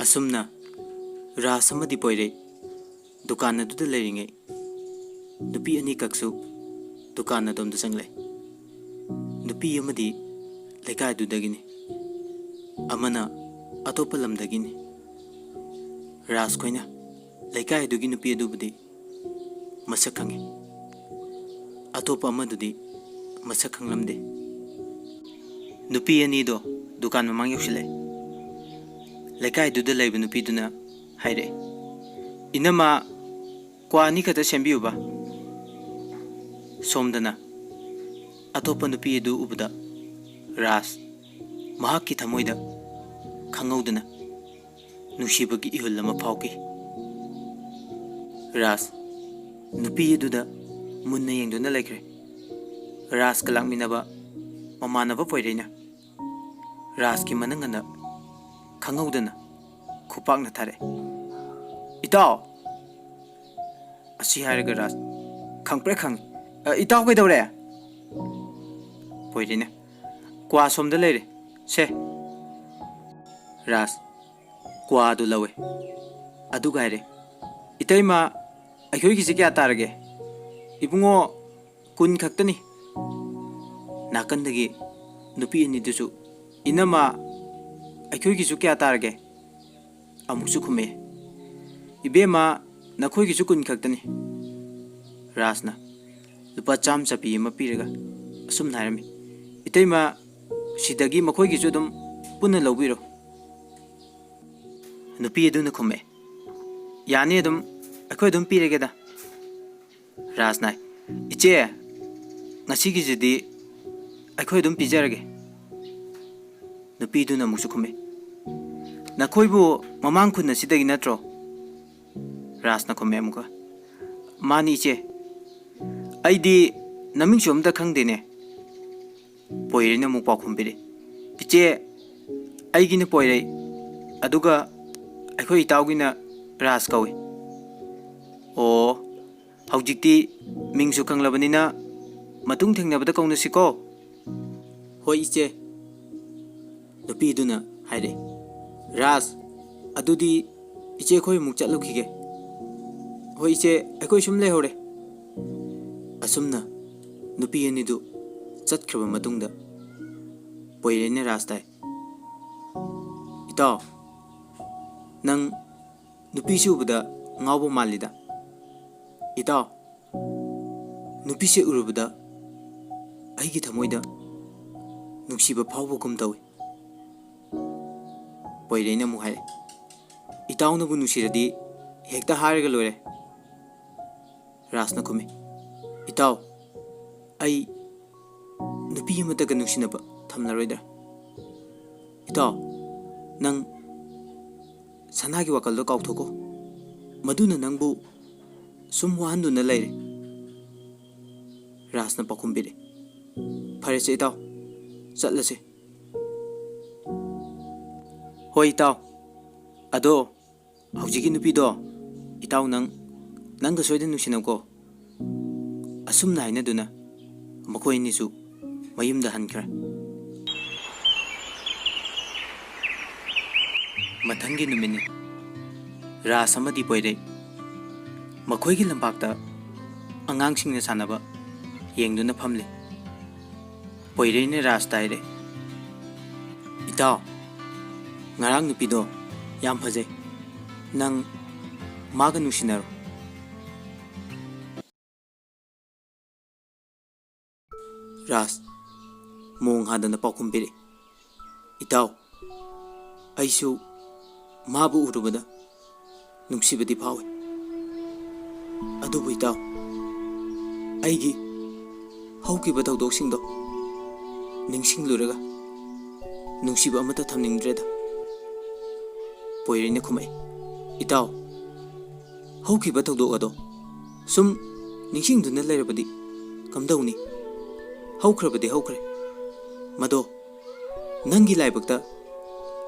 असुमना रास अमदी पोइरे दुकान अदुदा लेरिंगे नुपी अनी कक्सु दुकान अदोमदा चंगले नुपी अमदी लेकाय दुदगिनी अमना अतोप लमदगिनी रास कोइना लेकाय दुगी नुपी अदुबदी मसक खंगे अतोप अमदुदी मसक खंगलमदे नुपी अनीदो दुकान ममांग योक्सिले लेकाय दुदा लेब नुपीदुना हाइरे इनमा क्वानी खत सेंबियुबा सोमदना अतोप नुपी अदु उबदा रास महाकी थमोइदा खंगौदना नुसीबगी इहुल अमा फाउकी रास नुपी अदुदा मुन्ना येंगदुना लेख्रे रास कलांगमिनबा ममानबा पोइरेना रास की मनंगना खंगौदना खुपांगना थारे इताव असी हायरगा रास खंगप्रे खंग इताव कइदौरे पोइरेना क्वा सोमदा लेरे से रास क्वा दु लवे अदु गायरे इतैमा अखोई किसे क्या तारगे इबुंगो कुन खक्तनी नाकंदगी नुपी अनिदुसु इनमा अखोई किसु क्या तारगे अमुसु खुमे इबेमा नखोई किसु कुन खक्तनी रासना लुपा चाम चपी अमा पीरगा असुम नायरमी इतैमा सिदगी मखोई किसु दुम पुन्ना लौबिरो नुपी अदुना खुमे यानी दुम अखोई दुम पीरगेदा रासना इचे ngasigijuदी अखोई दुम पिजरगे नुपीदुना मुसु खुमे नखोइबु ममांग खुन्ना सिदगी नत्रो रासना खुमे अमुका मानी इचे आइदी नमिंगसु अमदा खंगदेने पोइरेना मु पाउ खुमबिरे इचे आइगिना पोइरे अदुगा अखोई इताउगिना रास कवे ओ हौजिक्ति मिंगसु खंगलबनिना मतुंग थेंगनबदा कौनसिको होय इचे नुपीदुना हाइरे रास अदुदी इचे खोय मुक चलुखिगे होय इचे अखोय सुम लेहोरे असुमना नुपी अनिदु चतख्रबा मतुंगदा पोइरेने रास ताय इताव नंग नुपी सुबदा ngawo malida itaw nupi se urubada aigi thamoida nuksiba phawbo kum tawi poireina mu hai itaw na bu nusiradi hekta harga lore rasna kume itaw ai nupi amata ga nuksinaba thamnaroida itaw nang sanagi wakal do kauthoko मधुना नंगबु सुम वाहन्दुना लेरे रासना पाखुमबिरे फरेसे इताव चलसे होय इताव अदो हौजिकी नुपीदो इताव नंग सोयदन नुसिनको असुमना हाइनदुना मखोइनिसु मयुमदा हनख्रा मथंगी नुमिनी रास अमदी पोइरे मखोइगी लंबाक्ता अंगांगसिंगना सानबा येंगदुना फमले पोइरेने रास ताइरे इताव ngarang nupido yam phaje nang maga nusinaro ras mong hadana pakumbire itaw aisu mabu urubada nungsibadi phawe adubu itaw aigi haukiba thawdoksingdo ningsingluraga nungsiba amata thamningdreda पोइरेने Khumai इताव हौखिबा थौदोक अदो सुम निंसिंगदुना लेरबदी कमदौनी हौख्रबदी हौख्रे मदो नंगी लाइबक्ता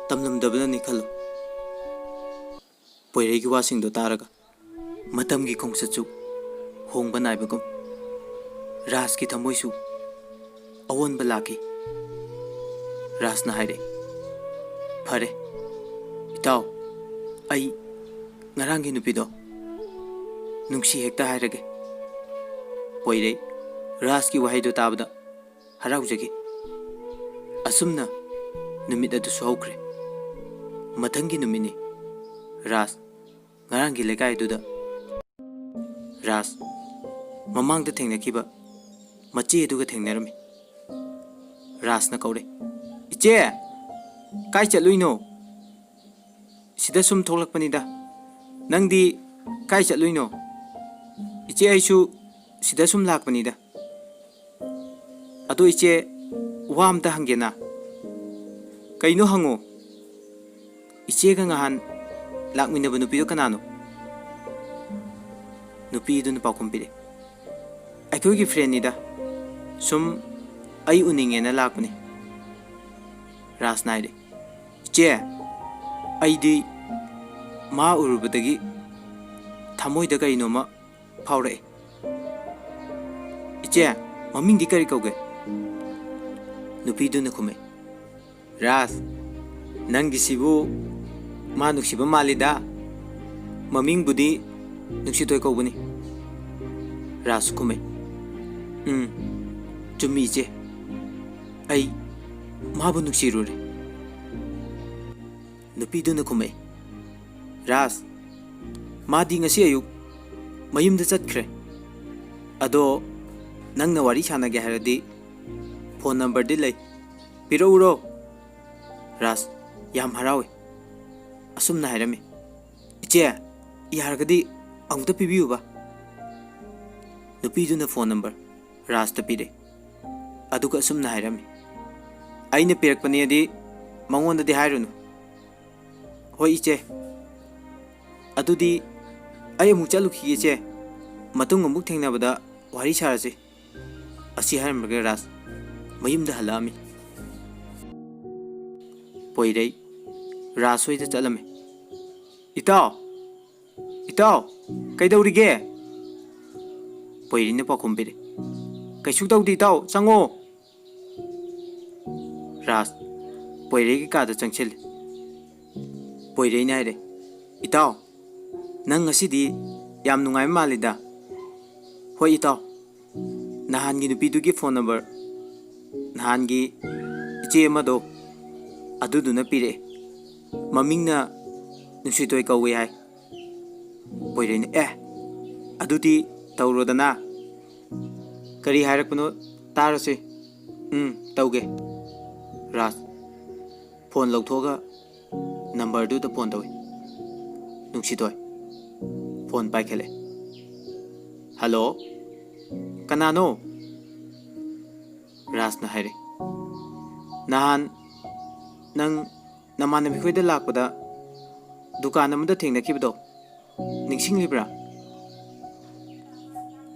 तमलमदबदनी खल्लो पोइरेगी वासिंगदो तारगा मतमगी खोंगसचु होंगबा नाइबगुम रासकी थमोइसु अवोनबा lucky रासना हाइरे फरे इताव ai ngarangi nupido nungsi hekta hairage poire ras ki wahai do tabda harau jagi asumna numit adu soukre mathangi numini ras ngarangi lekai duda ras mamang da thengna kiba machi edu ga thengnerami ras na kaure iche kai chaluino sida sum tholakpani da nangdi kai chaluino iche aisu sida sum lakpani da ado iche wam da hangena kaino hango iche ga ngahan lakmina bu nupi do kanano nupi du na pakum pide aikoi gi friend ni da sum ai uninge na lakpani ras naide che ai di ma urubadagi thamoi da kaino ma phaure iche maming di kari kauge nupi du na khume ras nangi sibu ma nuksiba malida maming budi nuksitoy kaubani ras khume chumi che ai ma bu nuksirure nupi du na khume ras ma di ngasi ayuk mayum da chatkre ado nangna wari chanage haradi phone number di lay piro uro ras yam harawe asumna hairami iche yargadi amta pibiu ba nupi du na phone number ras ta pide aduga asumna hairami aina pirakpani adi mangonda di hairunu hoi iche adudi ay amuk chalu khi iche matung amuk thengnabada wari sarase asi hairmage ras mayumda halami poirei ras hoida chalame itaw kaidawrige poirine pakumbire kaisu tawdi itaw chango ras poirei ki kada changchil poirei naire itaw nang ngasidi yam nungai malida hoi itaw nahan gi nupi du gi phone number nahan gi iche amado aduduna pire mamingna nuksitoy kawe hai poirene adudi tawrodana kari hairakpano tarase tawge ras phone lauthoga number du da phone tawi nuksitoy phone paikhele hello kanano ras na haire nahan nang namanami khoida lakpada dukan amada thengna kibdo ningsing libra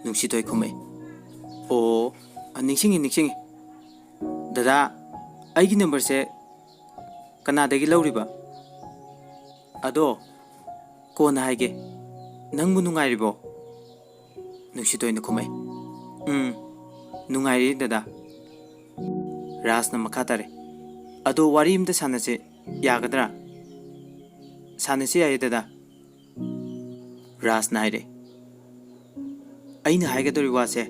nuksitoy khume o ningsing dada aigi number se kanadagi lauriba ado kona haige nangbu nungairibo nuksitoy na khume nungairi dada ras na makatare ado wari imda sanase yagadra sanase aye dada ras naire aina haigadori wase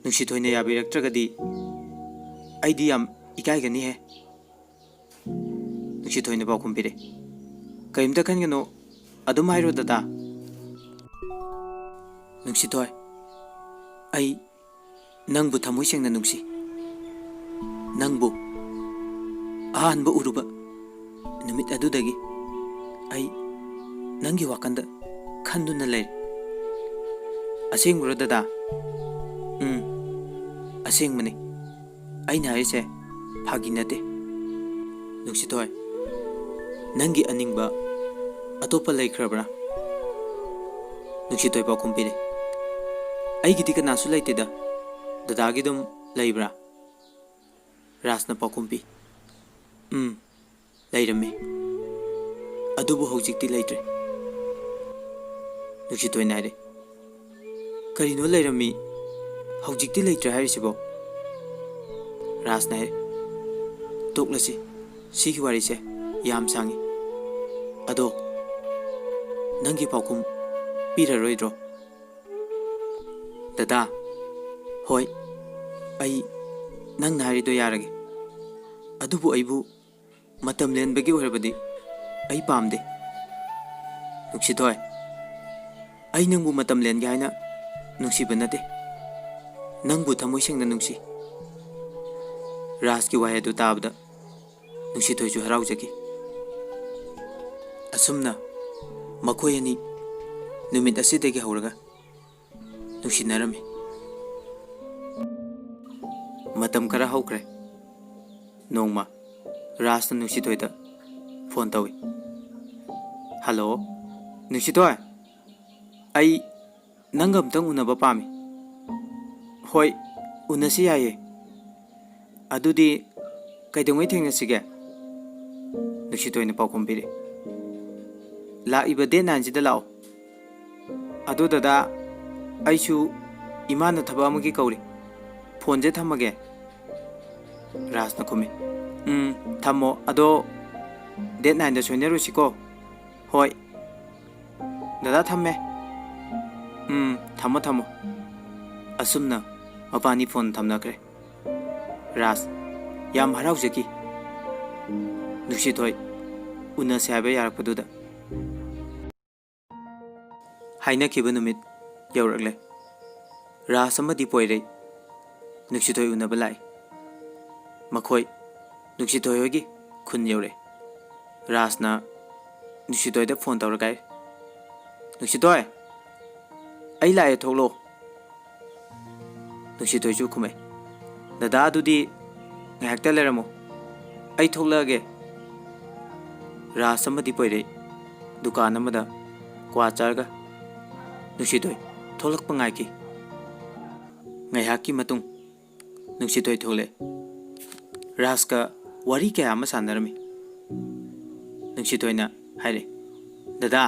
nuksitoyne yabiraktragadi aidi yam ikaigani he nuksitoyne bakumpire kaimta khangano adum hairo dada nuksitoy ai nangbu thamoi sengna nungsi nangbu ahanba uruba numit adudagi ai nangi wakanda khanduna lay asengura dada asengmani aina haise phagi nate nuksitoy nangi aningba atopa laikhrabra nuksitoy pa kumpire ai gidi kana su laiteda dada gidum laibra rasna pa kumpi lairame adubu hojikti laitre nuksitoy naire karino lairami hojikti laitre hairisibo ras naire toklasi sigi warise yam sangi ꯑꯗꯣ ꯅꯪꯒꯤ ꯄꯥꯎꯈꯨꯝ ꯄꯤꯔꯔꯣꯏꯗ꯭ꯔꯣ? ꯗꯗꯥ, ꯍꯣꯏ, ꯑꯩ ꯅꯪꯅ ꯍꯥꯏꯔꯤꯗꯣ ꯌꯥꯔꯒꯦ. ꯑꯗꯨꯕꯨ ꯑꯩꯕꯨ ꯃꯇꯝ ꯂꯦꯟꯕꯒꯤ ꯑꯣꯏꯔꯕꯗꯤ ꯑꯩ ꯄꯥꯝꯗꯦ. ꯅꯨꯡꯁꯤꯊꯣꯏ, ꯑꯩ ꯅꯪꯕꯨ ꯃꯇꯝ ꯂꯦꯟꯒꯦ ꯍꯥꯏꯅ ꯅꯨꯡꯁꯤꯕ ꯅꯠꯇꯦ. ꯅꯪꯕꯨ ꯊꯃꯣꯏ ꯁꯦꯡꯅ ꯅꯨꯡꯁꯤ. ꯔꯥꯖꯀꯤ ꯋꯥꯍꯩ ꯑꯗꯨ ꯇꯥꯕꯗ ꯅꯨꯡꯁꯤꯊꯣꯏꯁꯨ ꯍꯔꯥꯎꯖꯈꯤ. ꯑꯁꯨꯝꯅ ꯃꯈꯣꯏ ꯑꯅꯤ ꯅꯨꯃꯤꯠ ꯑꯁꯤꯗꯒꯤ ꯍꯧꯔꯒ ꯅꯨꯡꯁꯤꯅꯔꯝꯃꯤ. ꯃꯇꯝ ꯈꯔ ꯍꯧꯈ꯭ꯔꯦ. ꯅꯣꯡꯃ ꯔꯥꯖꯅ ꯅꯨꯡꯁꯤꯊꯣꯏꯗ ꯐꯣꯟ ꯇꯧꯏ. ꯍꯜꯂꯣ, ꯅꯨꯡꯁꯤꯊꯣꯏ, ꯑꯩ ꯅꯪꯒ ꯑꯝꯇꯪ ꯎꯅꯕ ꯄꯥꯝꯃꯤ. ꯍꯣꯏ, ꯎꯅꯁꯤ ꯌꯥꯏꯌꯦ. ꯑꯗꯨꯗꯤ ꯀꯩꯗꯧꯉꯩ ꯊꯦꯡꯅꯁꯤꯒꯦ? ꯅꯨꯡꯁꯤꯊꯣꯏꯅ ꯄꯥꯎꯈꯨꯝ ꯄꯤꯔꯛꯏ. ꯂꯥꯛꯏꯕ ꯗꯦꯠ 9ꯁꯤꯗ ꯂꯥꯛꯑꯣ. ꯑꯗꯨ ꯗꯗꯥ, ꯑꯩꯁꯨ ꯏꯃꯥꯅ ꯊꯕꯛ ꯑꯃꯒꯤ ꯀꯧꯔꯤ. ꯐꯣꯟꯁꯦ ꯊꯝꯃꯒꯦ. ꯔꯥꯖꯅ ꯈꯨꯝꯃꯤ. ꯊꯝꯃꯣ. ꯑꯗꯣ ꯗꯦꯠ 9ꯗ ꯁꯣꯏꯅꯔꯨꯁꯤꯀꯣ. ꯍꯣꯏ. ꯗꯗꯥ ꯊꯝꯃꯦ. ꯊꯝꯃꯣ ꯊꯝꯃꯣ. ꯑꯁꯨꯝꯅ ꯃꯄꯥꯅꯤ ꯐꯣꯟ ꯊꯝꯅꯈ꯭ꯔꯦ. ꯔꯥꯖ ꯌꯥꯝ ꯍꯔꯥꯎꯖꯈꯤ. ꯅꯨꯡꯁꯤꯊꯣꯏ ꯎꯅꯁꯦ ꯍꯥꯏꯕ ꯌꯥꯔꯛꯄꯗꯨꯗ. ꯍꯥꯏꯅꯈꯤꯕ ꯅꯨꯃꯤꯠ ꯌꯧꯔꯛꯂꯦ. ꯔꯥꯖ ꯑꯃꯗꯤ ꯄꯣꯏꯔꯩ ꯅꯨꯡꯁꯤꯊꯣꯏ ꯎꯅꯕ ꯂꯥꯛꯏ. ꯃꯈꯣꯏ ꯅꯨꯡꯁꯤꯊꯣꯏ ꯍꯣꯏꯒꯤ ꯈꯨꯟ ꯌꯧꯔꯛꯑꯦ. ꯔꯥꯖꯅ ꯅꯨꯡꯁꯤꯊꯣꯏꯗ ꯐꯣꯟ ꯇꯧꯔꯒ ꯍꯥꯏ. ꯅꯨꯡꯁꯤꯊꯣꯏ, ꯑꯩ ꯂꯥꯛꯑꯦ, ꯊꯣꯛꯂꯛꯑꯣ. ꯅꯨꯡꯁꯤꯊꯣꯏꯁꯨ ꯈꯨꯝꯃꯛꯏ. ꯗꯗꯥ, ꯑꯗꯨꯗꯤ ꯉꯥꯏꯍꯥꯛꯇ ꯂꯩꯔꯝꯃꯣ, ꯑꯩ ꯊꯣꯛꯂꯛꯑꯒꯦ. ꯔꯥꯖ ꯑꯃꯗꯤ ꯄꯣꯏꯔꯩ ꯗꯨꯀꯥꯟ ꯑꯃꯗ ꯀ꯭ꯋꯥ ꯆꯥꯔꯒ ꯅꯨꯡꯁꯤꯊꯣꯏ ꯊꯣꯛꯂꯛꯄ ꯉꯥꯏꯈꯤ. ꯉꯥꯏꯍꯥꯛꯀꯤ ꯃꯇꯨꯡ ꯅꯨꯡꯁꯤꯊꯣꯏ ꯊꯣꯛꯂꯛꯑꯦ. ꯔꯥꯖꯀ ꯋꯥꯔꯤ ꯀꯌꯥ ꯑꯃ ꯁꯥꯟꯅꯔꯝꯃꯤ. ꯅꯨꯡꯁꯤꯊꯣꯏꯅ ꯍꯥꯏꯔꯛꯏ. ꯗꯗꯥ,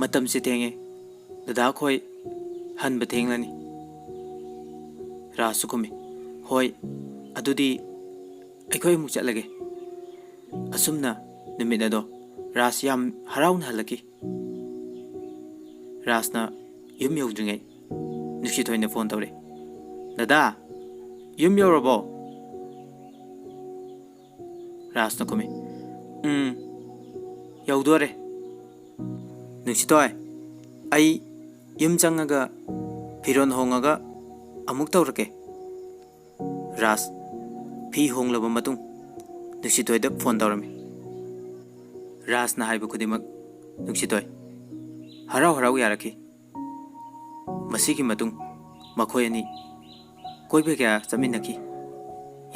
ꯃꯇꯝꯁꯦ ꯊꯦꯡꯉꯦ. ꯗꯗꯥ ꯈꯣꯏ ꯍꯟꯕ ꯊꯦꯡꯂꯅꯤ. ꯔꯥꯖꯁꯨ ꯈꯨꯝꯃꯤ. ꯍꯣꯏ, ꯑꯗꯨꯗꯤ ꯑꯩꯈꯣꯏ ꯑꯃꯨꯛ ꯆꯠꯂꯒꯦ. ꯑꯁꯨꯝꯅ ꯅꯨꯃꯤꯠ ꯑꯗꯣ ꯔꯥꯖ ꯌꯥꯝ ꯍꯔꯥꯎꯅ ꯍꯜꯂꯛꯈꯤ. ꯔꯥꯖꯅ ꯌꯨꯝ ꯌꯧꯗ꯭ꯔꯤꯉꯩ ꯅꯨꯡꯁꯤꯊꯣꯏꯅ ꯐꯣꯟ ꯇꯧꯔꯛꯏ. ꯗꯗꯥ, ꯌꯨꯝ ꯌꯧꯔꯕꯣ? ꯔꯥꯖꯅ ꯈꯨꯝꯃꯤ. ꯌꯧꯗꯣꯔꯦ. ꯅꯨꯡꯁꯤꯊꯣꯏ, ꯑꯩ ꯌꯨꯝ ꯆꯪꯉꯒ ꯐꯤꯔꯣꯟ ꯍꯣꯡꯉꯒ ꯑꯃꯨꯛ ꯇꯧꯔꯛꯀꯦ. ꯔꯥꯖ ꯐꯤ ꯍꯣꯡꯂꯕ ꯃꯇꯨꯡ ꯅꯨꯡꯁꯤꯊꯣꯏꯗ ꯐꯣꯟ ꯇꯧꯔꯝꯃꯤ. ꯔꯥꯖꯅ ꯍꯥꯏꯕ ꯈꯨꯗꯤꯡꯃꯛ ꯅꯨꯡꯁꯤꯊꯣꯏ ꯍꯔꯥꯎ ꯍꯔꯥꯎ ꯌꯥꯔꯛꯈꯤ. ꯃꯁꯤꯒꯤ ꯃꯇꯨꯡ ꯃꯈꯣꯏ ꯑꯅꯤ ꯀꯣꯏꯕ ꯀꯌꯥ ꯆꯠꯃꯤꯟꯅꯈꯤ.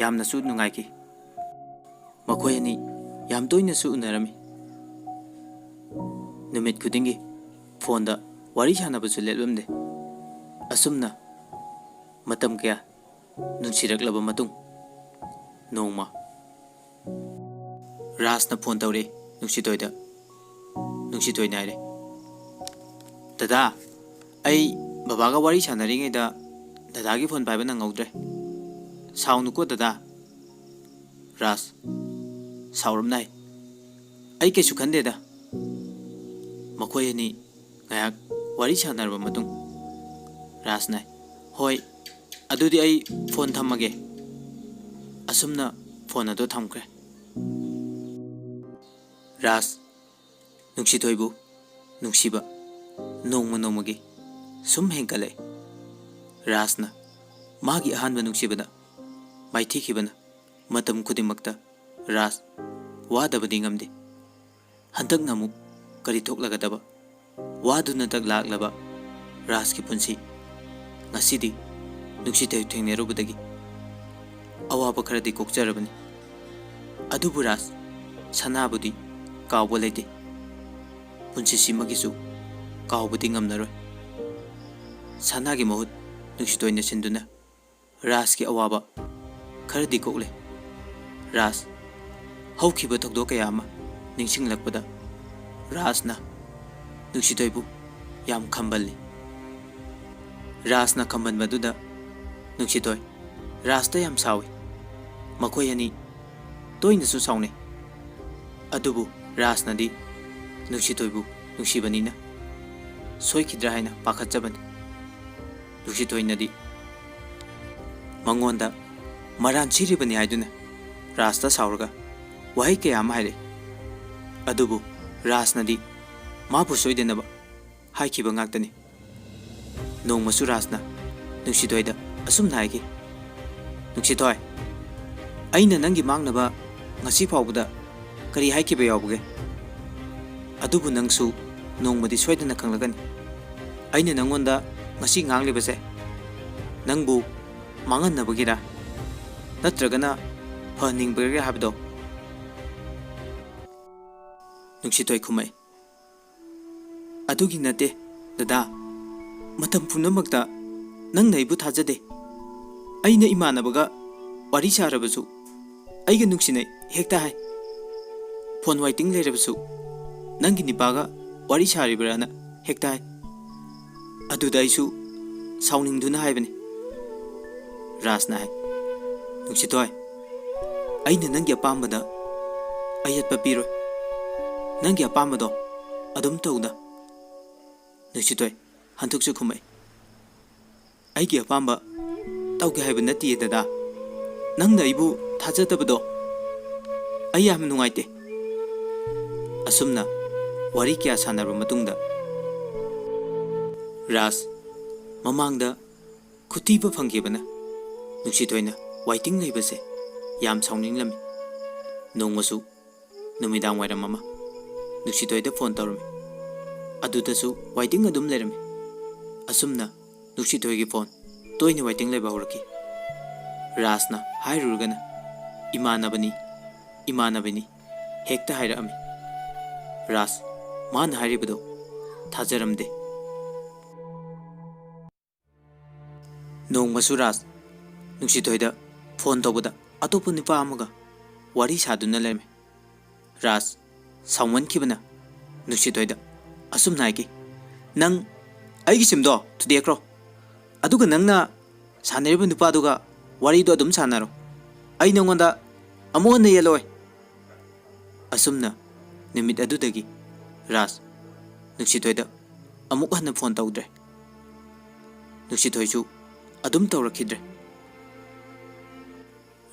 ꯌꯥꯝꯅꯁꯨ ꯅꯨꯡꯉꯥꯏꯈꯤ. ꯃꯈꯣꯏ ꯑꯅꯤ ꯌꯥꯝ ꯇꯣꯏꯅꯁꯨ ꯎꯅꯔꯝꯃꯤ. ꯅꯨꯃꯤꯠ ꯈꯨꯗꯤꯡꯒꯤ ꯐꯣꯟꯗ ꯋꯥꯔꯤ ꯁꯥꯟꯅꯕꯁꯨ ꯂꯦꯞꯂꯝꯗꯦ. ꯑꯁꯨꯝꯅ ꯃꯇꯝ ꯀꯌꯥ ꯅꯨꯡꯁꯤꯔꯛꯂꯕ ꯃꯇꯨꯡ ꯅꯣꯡꯃ ꯔꯥꯖꯅ ꯐꯣꯟ ꯇꯧꯔꯛꯏ ꯅꯨꯡꯁꯤꯊꯣꯏꯗ. ꯅꯨꯡꯁꯤꯊꯣꯏꯅ ꯍꯥꯏꯔꯦ. ꯗꯗꯥ, ꯑꯩ ꯕꯕꯥꯒ ꯋꯥꯔꯤ ꯁꯥꯟꯅꯔꯤꯉꯩꯗ ꯗꯗꯥꯒꯤ ꯐꯣꯟ ꯄꯥꯏꯕ ꯅꯪꯍꯧꯗ꯭ꯔꯦ. ꯁꯥꯎꯅꯨꯀꯣ ꯗꯗꯥ. ꯔꯥꯖ ꯁꯥꯎꯔꯝꯅ ꯍꯥꯏ. ꯑꯩ ꯀꯩꯁꯨ ꯈꯟꯗꯦꯗ. ꯃꯈꯣꯏ ꯑꯅꯤ ꯉꯥꯏꯍꯥꯛ ꯋꯥꯔꯤ ꯁꯥꯟꯅꯔꯕ ꯃꯇꯨꯡ ꯔꯥꯖꯅ ꯍꯥꯏ. ꯍꯣꯏ, ꯑꯗꯨꯗꯤ ꯑꯩ ꯐꯣꯟ ꯊꯝꯃꯒꯦ. ꯑꯁꯨꯝꯅ ꯐꯣꯟ ꯑꯗꯨ ꯊꯝꯈ꯭ꯔꯦ. ꯔꯥꯖ ꯅꯨꯡꯁꯤꯊꯣꯏꯕꯨ ꯅꯨꯡꯁꯤꯕ ꯅꯣꯡꯃ ꯅꯣꯡꯃꯒꯤ ꯁꯨꯝ ꯍꯦꯟꯒꯠꯂꯛꯏ. ꯔꯥꯖꯅ ꯃꯥꯒꯤ ꯑꯍꯥꯟꯕ ꯅꯨꯡꯁꯤꯕꯗ ꯃꯥꯏꯊꯤꯈꯤꯕꯅ ꯃꯇꯝ ꯈꯨꯗꯤꯡꯃꯛꯇ ꯔꯥꯖ ꯋꯥꯗꯕꯗꯤ ꯉꯝꯗꯦ. ꯍꯟꯗꯛꯅ ꯑꯃꯨꯛ ꯀꯔꯤ ꯊꯣꯛꯂꯒꯗꯕ? ꯋꯥꯗꯨꯅꯇ ꯂꯥꯛꯂꯕ ꯔꯥꯖꯀꯤ ꯄꯨꯟꯁꯤ ꯉꯁꯤꯗꯤ ꯅꯨꯡꯁꯤꯊꯣꯏ ꯊꯦꯡꯅꯔꯨꯕꯗꯒꯤ ꯑꯋꯥꯕ ꯈꯔꯗꯤ ꯀꯣꯛꯆꯔꯕꯅꯤ. ꯑꯗꯨꯕꯨ ꯔꯥꯖ ꯁꯅꯥꯕꯨꯗꯤ ꯀꯥꯎꯕ ꯂꯩꯇꯦ. ꯄꯨꯟꯁꯤꯁꯤꯃꯒꯤꯁꯨ ꯀꯥꯎꯕꯗꯤ ꯉꯝꯅꯔꯣꯏ. ꯁꯅꯥꯒꯤ ꯃꯍꯨꯠ ꯅꯨꯡꯁꯤꯊꯣꯏꯅ ꯁꯤꯟꯗꯨꯅ ꯔꯥꯖꯀꯤ ꯑꯋꯥꯕ ꯈꯔꯗꯤ ꯀꯣꯛꯂꯦ. ꯔꯥꯖ ꯍꯧꯈꯤꯕ ꯊꯧꯗꯣꯛ ꯀꯌా ꯑꯃ ꯅꯤꯡꯁꯤꯡꯂꯛꯄꯗ ꯔꯥꯖꯅ ꯅꯨꯡꯁꯤꯊꯣꯏꯕꯨ ꯌꯥꯝ ꯈꯝꯕꯜꯂꯤ. ꯔꯥꯖꯅ ꯈꯝꯕꯟꯕꯗꯨꯗ ꯅꯨꯡꯁꯤꯊꯣꯏ ꯔꯥꯖꯇ ꯌꯥꯝ ꯁꯥꯎꯏ. ꯃꯈꯣꯏ ꯑꯅꯤ ꯇꯣꯏꯅꯁꯨ ꯁꯥꯎꯅꯩ. ꯑꯗꯨꯕꯨ ꯔꯥꯖꯅꯗꯤ नुक्सिथोइबु नुक्सिबनिना सोइखिद्रा हाइना पाखतजबनि नुक्सिथोइनदि मंगोंदा मरान सिरिबनि हाइदुना राजता साउरगा वहाई कया अमा हाइरे अदुबु राजनदि माबु सोइदेनबा हाइखिबा ngaktani नोंमसु राजना नुक्सिथोइदा असुमना हाइखि नुक्सिथोइ अइना नंगी मांगनबा ngasi फाउबदा करी हाइखिबा यावबगे अदुबु नंगसु नोंमदि सोइदना खंगलगनि अइना नंगोंदा ngasi nganglibase नंगबु मांगनबगिरा नत्रगना फनिंगबगे हाबदो नुक्सिथोइ खुमै अदुगी नते ददा मतम पुनमक्ता नंग नैबु थाजदे अइना इमानबगा वारी सारबसु अइगा नुक्सिनै हेक्ता हाय फोन वाइटिंग लेरबसु नंगी निपागा वारी सारिबराना हेक्ता हाय अदुदा आइसु साउनिंगदुना हायबनि राजना हाय नुक्सिथोइ अइना नंगी अपामबदा अयतपा पिरोय नंगी अपामबदो अदुम तौदा नुक्सिथोइ हंथुकसु खुमै अइगी अपामबा तौगे हायब नतिये ददा नंगना अइबु थाजदबदो अइ याम नुंगाइते असुमना वारी क्या सानरब मतुंगदा राज ममांगदा खुतीबा फंगेबना नुक्सिथोइना वाइटिंग लेबसे याम साउनिंगलमी नोंमसु नुमिदांग वाइरम अमा नुक्सिथोइदा फोन तौरमी अदुदसु वाइटिंग अदुम लेरमी असुमना नुक्सिथोइगी फोन तोइने वाइटिंग लेबा हौरकी राजना हाइरुरगना इमानबनी हेक्ता हाइरअमी राज मान हाइरिबदो थाजरमदे नोंमसु राज नुक्सिथोइदा फोन तौबदा अतोप निपा अमगा वारी सादुना लेरमे राज साउमनखिबना नुक्सिथोइदा असुम नाइकी नंग अइगी सिमदो थुदेक्रो अदुगा नंगना सानेरिब नुपादुगा वारीदो अदुम सानारो अइ नंगोंदा अमोन येलोय असुमना निमित अदुदगी राज नुक्सिथोइदा अमुक हन्न फोन तौद्रे नुक्सिथोइसु अदुम तौरखिद्रे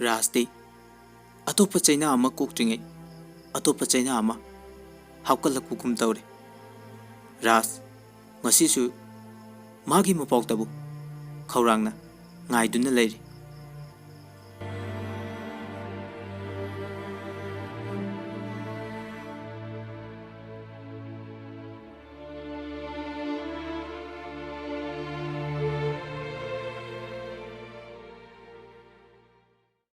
राजदि अतोप चैना अमा कोक्ट्रिङै अतोप चैना अमा हाउकलकुकुम तौरे राज ngasisu magi mapau tabu khawrangna ngai dun na leiri